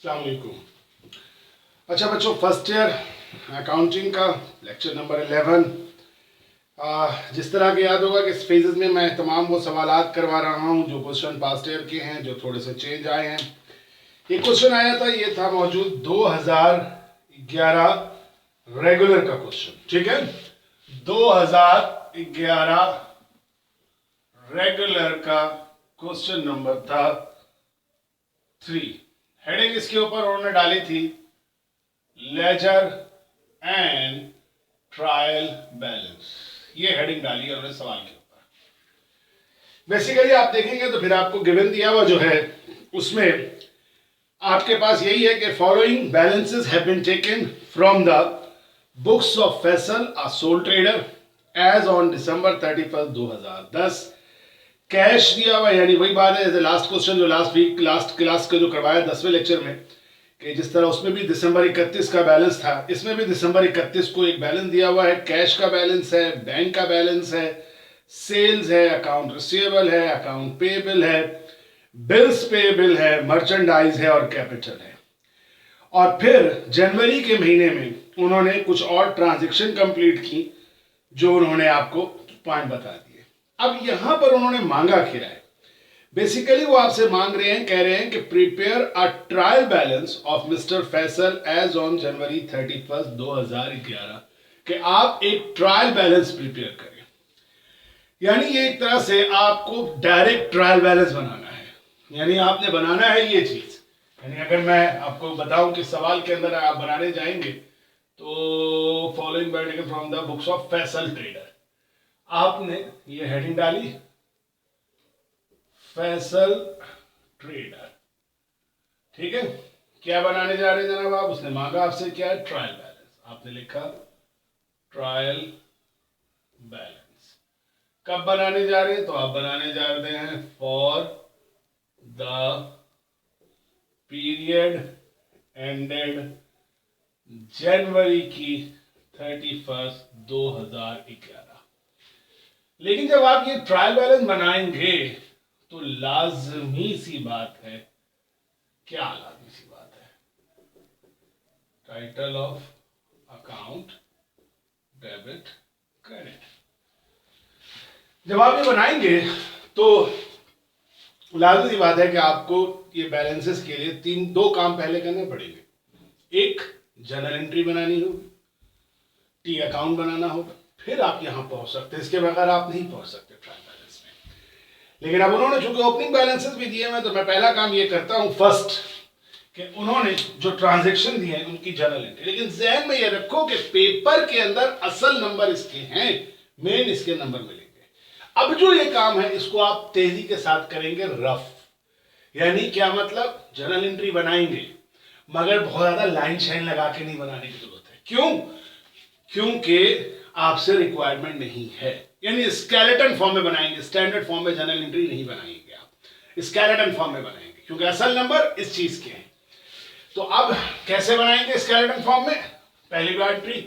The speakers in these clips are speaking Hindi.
अस्सलाम वालेकुम। अच्छा बच्चों, फर्स्ट ईयर अकाउंटिंग का लेक्चर नंबर 11। जिस तरह के याद होगा कि इस फेजेस में मैं तमाम वो सवालात करवा रहा हूँ जो क्वेश्चन पास्ट ईयर के हैं, जो थोड़े से चेंज आए हैं। एक क्वेश्चन आया था, ये था मौजूद 2011 रेगुलर का क्वेश्चन, ठीक है। 2011 रेगुलर का क्वेश्चन नंबर था 3। हेडिंग इसके ऊपर उन्होंने डाली थी लेजर एंड ट्रायल बैलेंस। ये हेडिंग डाली है उन्होंने सवाल के ऊपर। बेसिकली आप देखेंगे तो फिर आपको गिवन दिया हुआ जो है उसमें आपके पास यही है कि following balances have been taken from the books of Faisal a sole trader as on December 31, 2010। Cash दिया हुआ, यानी वही बात है जैसे लास्ट क्वेश्चन जो लास्ट क्लास का जो करवाया 10वें लेक्चर में, कि जिस तरह उसमें भी दिसंबर 31 का बैलेंस था, इसमें भी दिसंबर 31 को एक बैलेंस दिया हुआ है। कैश का बैलेंस है, बैंक का बैलेंस है, सेल्स है, अकाउंट रिसीवेबल है, अकाउंट पेएबल है, बिल्स पेएबल है, मर्चेंडाइज है और कैपिटल है। और फिर जनवरी के महीने में उन्होंने कुछ और ट्रांजेक्शन कंप्लीट की जो उन्होंने आपको पॉइंट बता दिए। अब यहां पर उन्होंने मांगा क्या है? बेसिकली वो आपसे मांग रहे हैं, कह रहे हैं कि prepare a trial balance of mister Faisal as on January 31, 2011, कि आप एक ट्रायल बैलेंस प्रिपेयर करें। यानी ये एक तरह से आपको डायरेक्ट ट्रायल बैलेंस बनाना है, यानी आपने बनाना है ये चीज। यानी अगर मैं आपको बताऊं कि सवाल के अंदर आप बनाने जाएंगे तो following batting from the books of Faisal trader, आपने ये हेडिंग डाली फैसल ट्रेडर, ठीक है। क्या बनाने जा रहे हैं जनाब आप? उसने मांगा आपसे क्या है? Trial balance. आपने लिखा ट्रायल बैलेंस। कब बनाने जा रहे हैं? तो आप बनाने जा रहे हैं फॉर द पीरियड एंडेड जनवरी की 31, 2011। लेकिन जब आप ये ट्रायल बैलेंस बनाएंगे तो लाजमी सी बात है, क्या लाजमी सी बात है? Title of account, debit, credit. जब आप ये बनाएंगे तो लाजमी सी बात है कि आपको ये बैलेंसेस के लिए दो काम पहले करने पड़ेंगे। एक, जर्नल एंट्री बनानी होगी, टी अकाउंट बनाना होगा, फिर आप यहां पहुंच सकते हैं। इसके बगैर आप नहीं पहुंच सकते ट्रायल बैलेंस में। लेकिन अब उन्होंने चूंकि ओपनिंग बैलेंसेस भी दिए हैं तो मैं पहला काम ये करता हूं फर्स्ट, कि उन्होंने जो ट्रांजैक्शन दिए हैं उनकी जर्नल एंट्री। लेकिन जहन में ये रखो कि पेपर के अंदर असल नंबर इसके हैं, मेन इसके नंबर मिलेंगे। अब जो ये काम है इसको आप तेजी के साथ करेंगे रफ। यानी क्या मतलब? जर्नल एंट्री बनाएंगे मगर बहुत ज्यादा लाइन शाइन लगा के नहीं बनाने की जरूरत है। क्यों? क्योंकि आपसे रिक्वायरमेंट नहीं है। यानी स्केलेटन फॉर्म में बनाएंगे, स्टैंडर्ड फॉर्म में जर्नल एंट्री नहीं बनाएंगे आप, स्केलेटन फॉर्म में बनाएंगे क्योंकि असल नंबर इस चीज के हैं। तो अब कैसे बनाएंगे स्केलेटन फॉर्म में? पहली बार एंट्री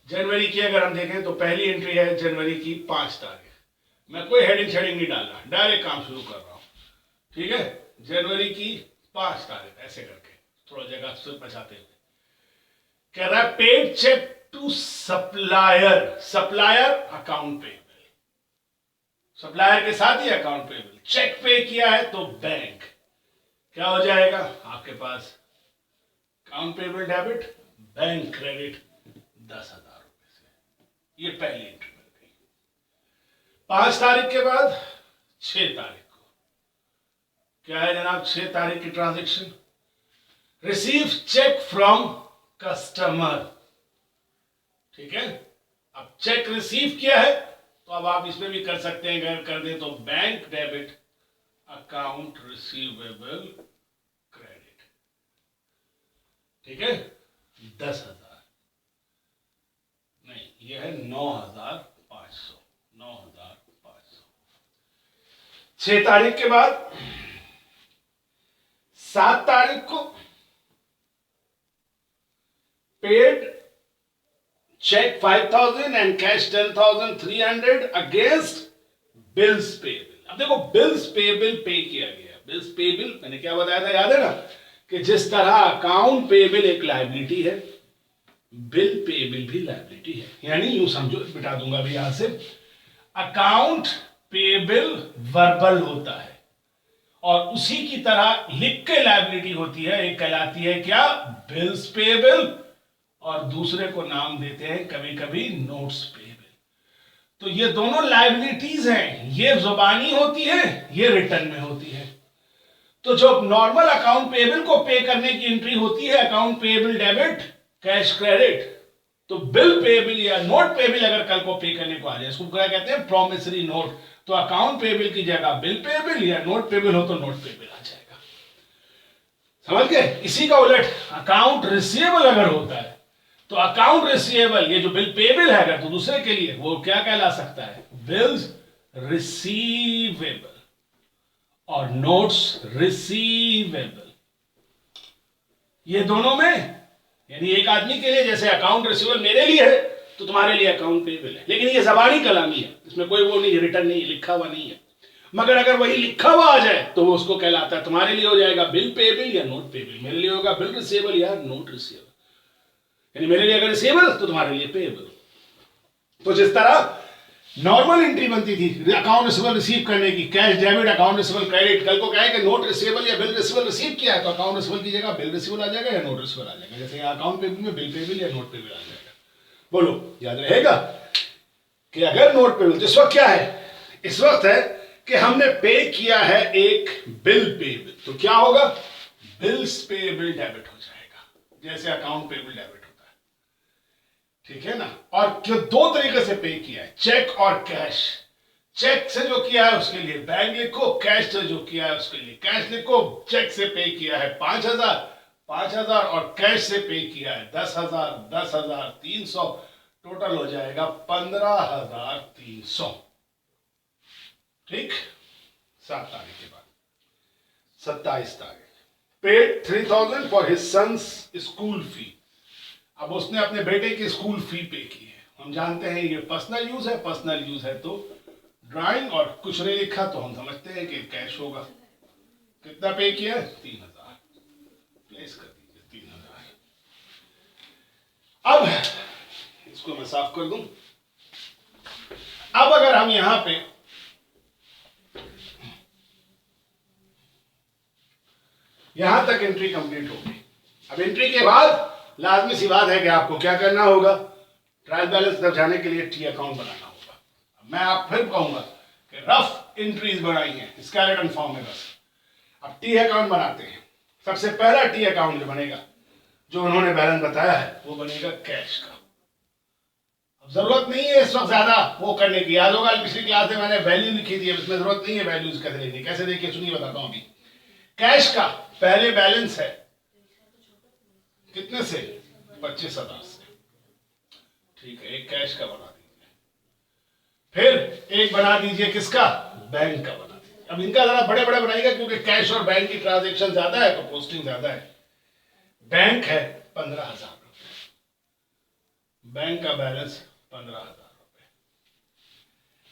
जनवरी की अगर हम देखें तो पहली एंट्री है जनवरी की 5 तारीख। मैं कोई हेडिंग शेडिंग नहीं डाल रहा, डायरेक्ट काम शुरू कर रहा हूं, ठीक है। जनवरी की 5 तारीख ऐसे करके थोड़ा जगह से बचाते हुए कह रहा है paid cheque to supplier, supplier account payable, supplier के साथ ही अकाउंट पेएबल। चेक पे किया है तो बैंक, क्या हो जाएगा आपके पास? Account payable debit, bank credit 10,000 रुपए से। ये पहली एंट्री बन गई। 5 तारीख के बाद 6 तारीख को क्या है जनाब? 6 तारीख की transaction, receive cheque from customer, ठीक है। अब चेक रिसीव किया है तो अब आप इसमें भी कर सकते हैं, अगर कर दें तो bank debit, account receivable credit, ठीक है। 10,000 नहीं, यह है 9,500, 9,500। 6 तारीख के बाद 7 तारीख को paid cheque 5,000 and cash 10,300 against bills payable. अब देखो बिल्स पेएबल पे किया गया, बिल्स पेएबल मैंने क्या बताया था याद है ना, कि जिस तरह अकाउंट पेएबल एक लायबिलिटी है, बिल पेएबल भी लायबिलिटी है। यानी यूं समझो, बिठा दूंगा अभी यहां से, अकाउंट पेएबल वर्बल होता है और उसी की तरह लिख के लायबिलिटी होती है। एक कहलाती है क्या, बिल्स पेएबल, और दूसरे को नाम देते हैं कभी कभी नोट्स पेएबल। तो ये दोनों लायबिलिटीज हैं, ये जुबानी होती है, ये रिटर्न में होती है। तो जो नॉर्मल अकाउंट पेएबल को पे करने की एंट्री होती है, account payable debit, cash credit, तो बिल पेएबल या नोट पेएबल अगर कल को पे करने को आ जाए, इसको क्या कहते हैं, प्रॉमिसरी नोट, तो अकाउंट पेएबल की जगह बिल पेएबल या नोट पेएबल हो तो नोट पेएबल आ जाएगा। समझ गए? इसी का उलट अकाउंट रिसीवेबल अगर होता है तो अकाउंट रिसीवेबल, ये जो बिल पेएबल है अगर, तो दूसरे के लिए वो क्या कहला सकता है, बिल्स रिसीवेबल और नोट्स रिसीवेबल। ये दोनों में, यानी एक आदमी के लिए जैसे अकाउंट रिसीवेबल मेरे लिए है तो तुम्हारे लिए अकाउंट पेएबल है, लेकिन ये जबानी कलामी है, इसमें कोई वो नहीं, रिटर्न नहीं, लिखा हुआ नहीं है। मगर अगर वही लिखा हुआ आ जाए तो वो उसको कहलाता है, तुम्हारे लिए हो जाएगा बिल पेएबल या नोट पेएबल, मेरे लिए होगा बिल रिसीवेबल या नोट रिसीवेबल। यानी मेरे लिए अगर रिसीवेबल तो तुम्हारे लिए पेएबल। तो जिस तरह नॉर्मल एंट्री बनती थी अकाउंट रिसीवेबल रिसीव करने की, cash debit, account receivable credit, कल को कहे कि नोट रिसीवेबल या बिल रिसीवेबल रिसीव किया है तो अकाउंट रिसीवेबल की जगह बिल रिसीवेबल आ जाएगा या नोट रिसीवेबल आ जाएगा। जैसे अकाउंट पेएबल में बिल पेएबल या नोट पेएबल आ जाएगा। बोलो, याद रहेगा कि अगर नोट पेएबल, इस वक्त क्या है, इस वक्त है कि हमने पे किया है एक बिल पेएबल, तो क्या होगा, बिल्स पेएबल डेबिट हो जाएगा, जैसे अकाउंट पेएबल डेबिट होता है, ठीक है ना। और क्यों, दो तरीके से पे किया है, चेक और कैश। चेक से जो किया है उसके लिए बैंक लिखो, कैश से जो किया है उसके लिए कैश लिखो। चेक से पे किया है 5,000 और कैश से पे किया है 10,000, 10,300, टोटल हो जाएगा 15,300। ठीक, 7 तारीख के बाद 27 तारीख, paid 3,000 for his son's school fee. अब उसने अपने बेटे की स्कूल फी पे की है। हम जानते हैं ये पर्सनल यूज है, पर्सनल यूज है तो ड्राइंग, और कुछ नहीं लिखा तो हम समझते हैं कि कैश होगा। कितना पे किया है, 3,000, प्लेस कर दीजिए 3,000। अब इसको मैं साफ कर दूं। अब अगर हम यहां पे यहां तक एंट्री कंप्लीट होगी, अब एंट्री के बाद लाजमी सी बात है कि आपको क्या करना होगा, ट्रायल बैलेंस दर्शाने के लिए टी अकाउंट बनाना होगा। मैं आप फिर कहूंगा कि रफ एंट्रीज बनाई हैं, स्केलेटन फॉर्म में बस। अब टी अकाउंट बनाते हैं। सबसे पहला टी अकाउंट जो बनेगा, जो उन्होंने बैलेंस बताया है, वो बनेगा कैश का। अब जरूरत नहीं है इस वक्त ज्यादा वो करने की, याद होगा पिछली क्लास में मैंने वैल्यू लिखी थी, अब इसमें जरूरत नहीं है वैल्यूज कैसे लेनी, कैसे देखिए सुनिए बताता हूं। अभी कैश का पहले बैलेंस है कितने से, 25,000 से, ठीक है, एक कैश का बना दीजिए। फिर एक बना दीजिए किसका, बैंक का बना दीजिए। अब इनका जरा बड़े बड़े बनाइएगा क्योंकि कैश और बैंक की ट्रांजेक्शन ज्यादा है तो पोस्टिंग ज्यादा है। बैंक है 15,000 रुपए, बैंक का बैलेंस 15,000 रुपए।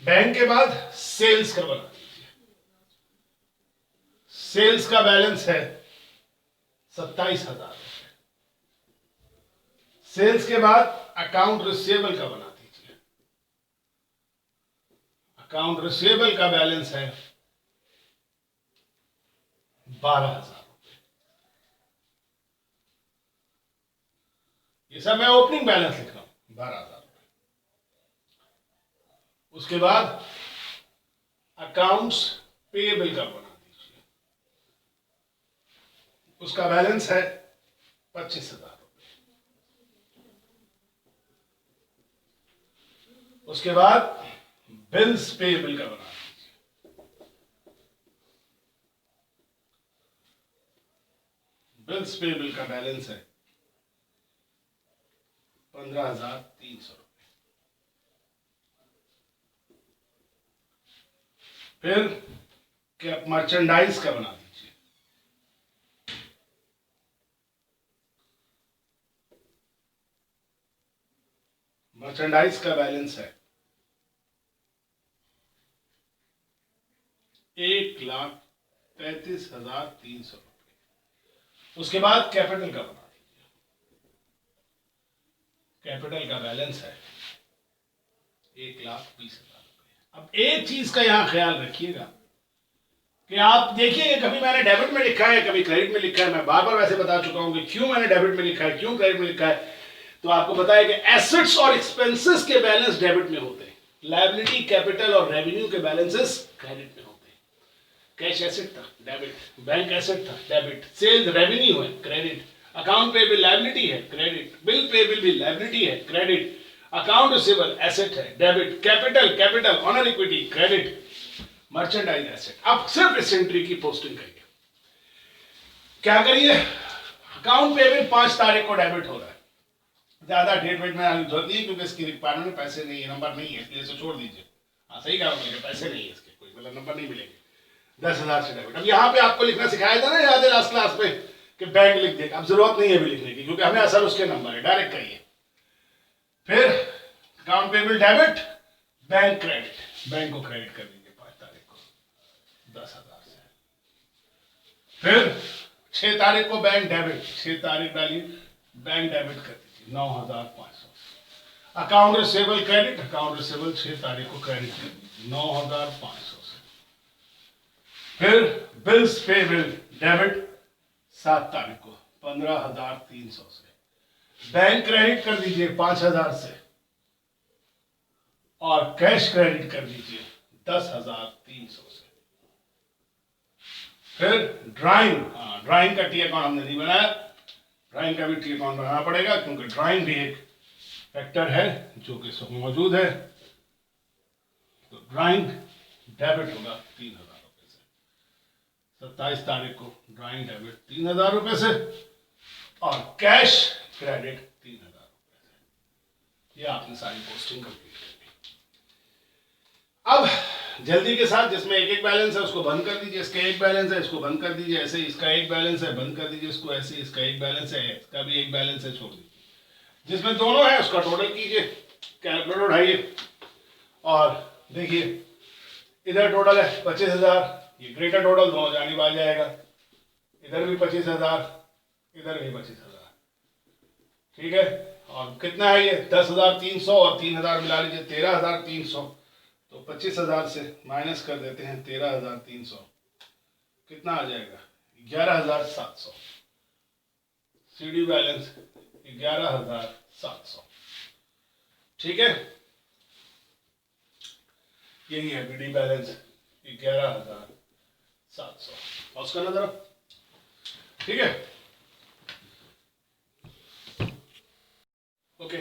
बैंक के बाद सेल्स का बना दीजिए, सेल्स का बैलेंस है 27,000 रुपए। सेल्स के बाद अकाउंट रिसीवेबल का बना दीजिए, अकाउंट रिसीवेबल का बैलेंस है 12,000 रुपए। ये सब मैं ओपनिंग बैलेंस लिख रहा हूं, 12,000 रुपए। उसके बाद अकाउंट्स पेएबल का बना दीजिए, उसका बैलेंस है 25,000 रुपए। उसके बाद बिल्स पेएबल का बना दीजिए, बिल्स पेएबल का बैलेंस है 15,300 रुपए। फिर क्या मर्चेंडाइज का बना दीजिए, मर्चेंडाइज का बैलेंस है 1,33,300 रुपए। उसके बाद कैपिटल का बना दीजिए। कैपिटल का बैलेंस है 1,20,000 रुपए। अब एक चीज का यहां ख्याल रखिएगा कि आप देखिए, कभी मैंने डेबिट में लिखा है, कभी क्रेडिट में लिखा है। मैं बार बार वैसे बता चुका हूं कि क्यों मैंने डेबिट में लिखा है, क्यों क्रेडिट में लिखा है। तो आपको पता है कि एसेट्स और एक्सपेंसेस के बैलेंस डेबिट में होते हैं, लायबिलिटी, कैपिटल और रेवेन्यू के बैलेंसेस क्रेडिट में होते हैं। कैश एसेट था डेबिट, बैंक एसेट था डेबिट, सेल्स रेवेन्यू है क्रेडिट, अकाउंट पेबल लायबिलिटी है क्रेडिट, बिल पेबल भी लायबिलिटी है क्रेडिट, अकाउंट रिसीवेबल एसेट है debit, capital honour equity credit, merchandise asset. अब सिर्फ इस एंट्री की पोस्टिंग करिए। क्या करिए, अकाउंट पेबल 5 तारीख को डेबिट हो रहा है, ज्यादा डेट वेट में आने की जरूरत नहीं है क्योंकि इसकी रिक्वायरमेंट में पैसे नहीं है, नंबर नहीं है, इसलिए इसे छोड़ दीजिए। हाँ सही कहा आपने, पैसे नहीं है इसके, कोई मतलब नंबर नहीं मिलेंगे। 10,000 से डेबिट। अब यहाँ पे आपको लिखना सिखाया था ना, याद है लास्ट क्लास में कि बैंक लिख देगा। अब जरूरत नहीं है भी लिखने की क्योंकि हमें असल उसके नंबर है, डायरेक्ट करिए। फिर account payable debit, bank credit, bank को क्रेडिट कर दीजिए 5 तारीख को 10,000 से। फिर 6 तारीख को बैंक डेबिट, 6 तारीख डालिए, बैंक डेबिट कर दीजिए 9,500। Account receivable credit, account receivable 6 तारीख को क्रेडिट कर दीजिए 9,500 से। फिर बिल्स पेबल डेबिट 7 तारीख को 15,300 से। बैंक क्रेडिट कर दीजिए 5,000 से और कैश क्रेडिट कर दीजिए 10,300 से। फिर ड्राइंग, ड्राइंग का टी अकाउंट हमने नहीं बनाया, ड्राइंग का भी टी अकाउंट बनाना पड़ेगा क्योंकि ड्राइंग भी एक फैक्टर है जो कि इसमें मौजूद है। तो ड्राइंग डेबिट होगा 3,000 रुपए से। 27 तारीख को ड्राइंग डेबिट 3,000 रुपए से और कैश क्रेडिट 3,000 रुपए से। ये आपने सारी पोस्टिंग कंप्लीट करनी। अब जल्दी के साथ जिसमें एक एक बैलेंस है उसको बंद कर दीजिए, इसका एक बैलेंस है इसको बंद कर दीजिए, ऐसे इसका एक बैलेंस है बंद कर दीजिए इसको, ऐसे इसका एक बैलेंस है इसका भी एक बैलेंस है छोड़ दीजिए। जिसमें दोनों है उसका टोटल कीजिए, कैलकुलेटर उठाइए और देखिए इधर टोटल है 25,000, ये ग्रेटर टोटल दोनों जानिब आ जाएगा, इधर भी 25,000, इधर भी 25,000, ठीक है। और कितना है ये 10,300 और 3,000 मिला लीजिए 13,300। तो 25,000 से माइनस कर देते हैं 13,300, कितना आ जाएगा 11,700। सीडी बैलेंस 11,700, ठीक है। यही है बीडी बैलेंस 11,700। पॉज करना जरा, ठीक है। ओके,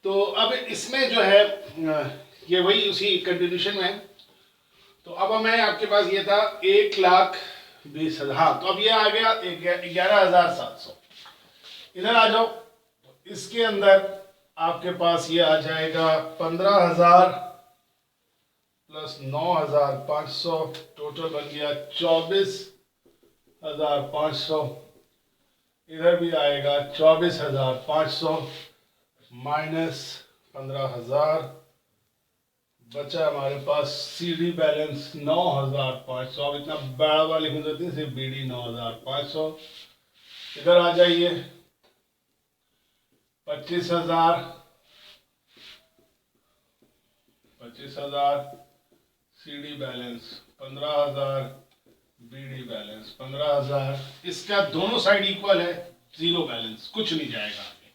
तो अब इसमें जो है ये वही उसी कंटिन्यूशन में है। तो अब मैं आपके पास ये था 1,20,000, हाँ तो अब ये आ गया 11,700। इधर आ जाओ, तो इसके अंदर आपके पास ये आ जाएगा 15,000 प्लस 9,500, टोटल बन गया 24,500। इधर भी आएगा 24,500 माइनस 15,000, बचा हमारे पास सीडी बैलेंस 9,500। अब इतना बड़ा बड़ा लिखने देते हैं, सिर्फ बीडी 9,500। इधर आ जाइए 25,000 सीडी बैलेंस 15,000, बीडी बैलेंस 15,000। इसका दोनों साइड इक्वल है, जीरो बैलेंस, कुछ नहीं जाएगा आगे।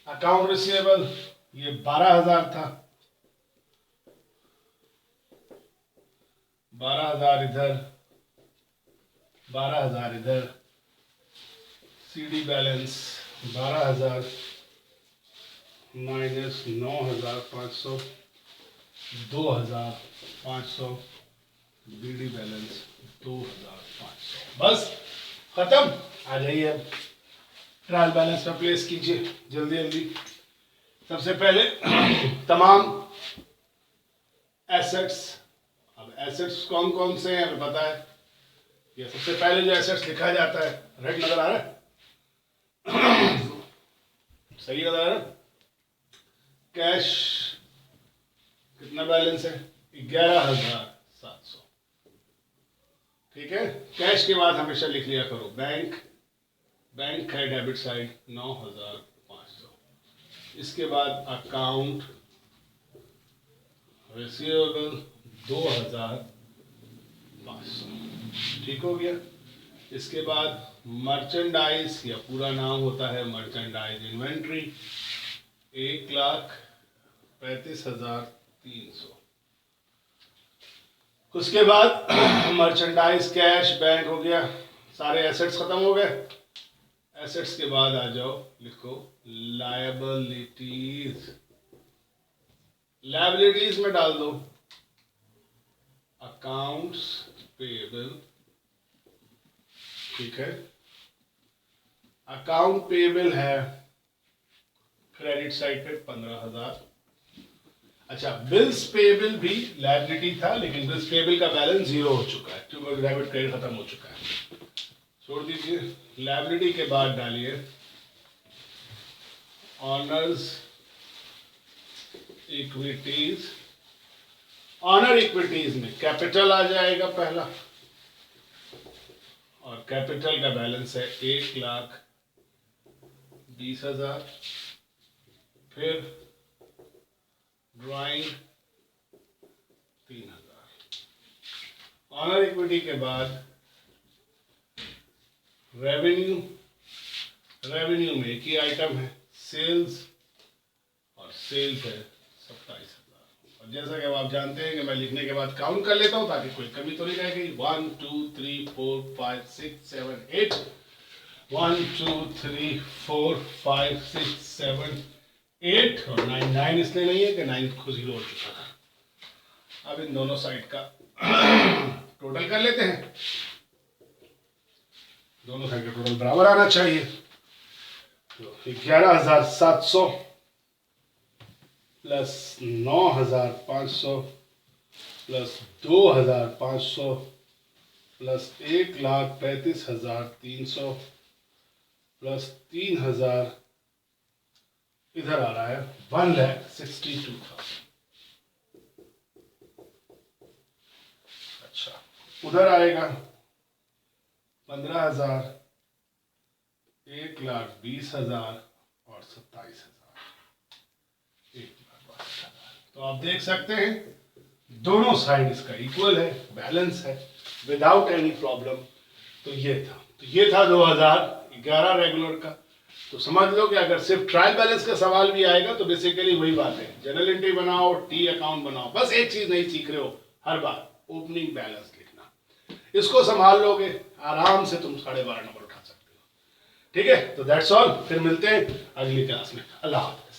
अकाउंट रिसीवेबल ये 12,000 था, 12,000 इधर, 12,000 इधर। CD balance 12,000 minus 9,500, 2,500। BD balance 2,500। बस खत्म। आ जाइए अब ट्रायल बैलेंस में प्लेस कीजिए जल्दी जल्दी। सबसे पहले तमाम एसेट्स, अब एसेट्स कौन कौन से हैं हमें पता है। ये सबसे पहले जो एसेट्स लिखा जाता है, रेड नजर आ रहा है सही नजर आ रहा है। कैश कितना बैलेंस है 11,700, ठीक है। कैश के बाद हमेशा लिख लिया करो बैंक, बैंक है डेबिट साइड 9,500। इसके बाद अकाउंट रिसीवेबल 2,500, ठीक हो गया। इसके बाद मर्चेंडाइज या पूरा नाम होता है मर्चेंडाइज इन्वेंट्री 1,35,300। उसके बाद मर्चेंडाइज कैश बैंक हो गया, सारे एसेट्स खत्म हो गए। एसेट्स के बाद आ जाओ, लिखो लायबिलिटीज। लायबिलिटीज में डाल दो अकाउंट्स पेएबल, ठीक है। अकाउंट पेएबल है क्रेडिट साइड पे 15,000। अच्छा, बिल्स पेएबल भी लायबिलिटी था, लेकिन बिल्स पेएबल का बैलेंस 0 हो चुका है क्योंकि डेबिट क्रेडिट खत्म हो चुका है, छोड़ दीजिए। लायबिलिटी के बाद डालिए ऑनर्स इक्विटीज। ऑनर इक्विटीज में कैपिटल आ जाएगा पहला, और कैपिटल का बैलेंस है 1,20,000। फिर ड्राइंग 3,000। ऑनर इक्विटी के बाद रेवेन्यू। रेवेन्यू में एक ही आइटम है सेल्स, और सेल्स है 27,000। और जैसा कि अब आप जानते हैं कि मैं लिखने के बाद काउंट कर लेता हूं ताकि कोई कमी तो नहीं रहेगी। 1 2 3 4 5 6 7 8। 1 2 3 4 5 6 7 8 और 9 9 इसलिए नहीं है कि 9 को 0 हो चुका था। अब इन दोनों साइड का टोटल कर लेते हैं। दोनों साइड का टोटल बराबर आना चाहिए। तो 11,700 प्लस 9,500 प्लस 2,500 प्लस 1,35,300 प्लस 3,000, इधर आ रहा है 1,62,000। अच्छा, उधर आएगा 15,000, 1,20,000 और 27,000, 1,22,000। तो आप देख सकते हैं दोनों साइड इसका इक्वल है, बैलेंस है, विदाउट एनी प्रॉब्लम। तो ये था 2011 रेगुलर का। तो समझ लो कि अगर सिर्फ ट्रायल बैलेंस का सवाल भी आएगा तो बेसिकली वही बात है, जनरल एंट्री बनाओ, टी अकाउंट बनाओ, बस एक चीज नहीं सीख रहे हो हर बार, ओपनिंग बैलेंस लिखना। इसको संभाल लोगे आराम से तुम 12.5 नंबर उठा सकते हो। ठीक है, तो दैट्स ऑल। फिर मिलते हैं अगली क्लास में। अल्लाह हाफ़िज़।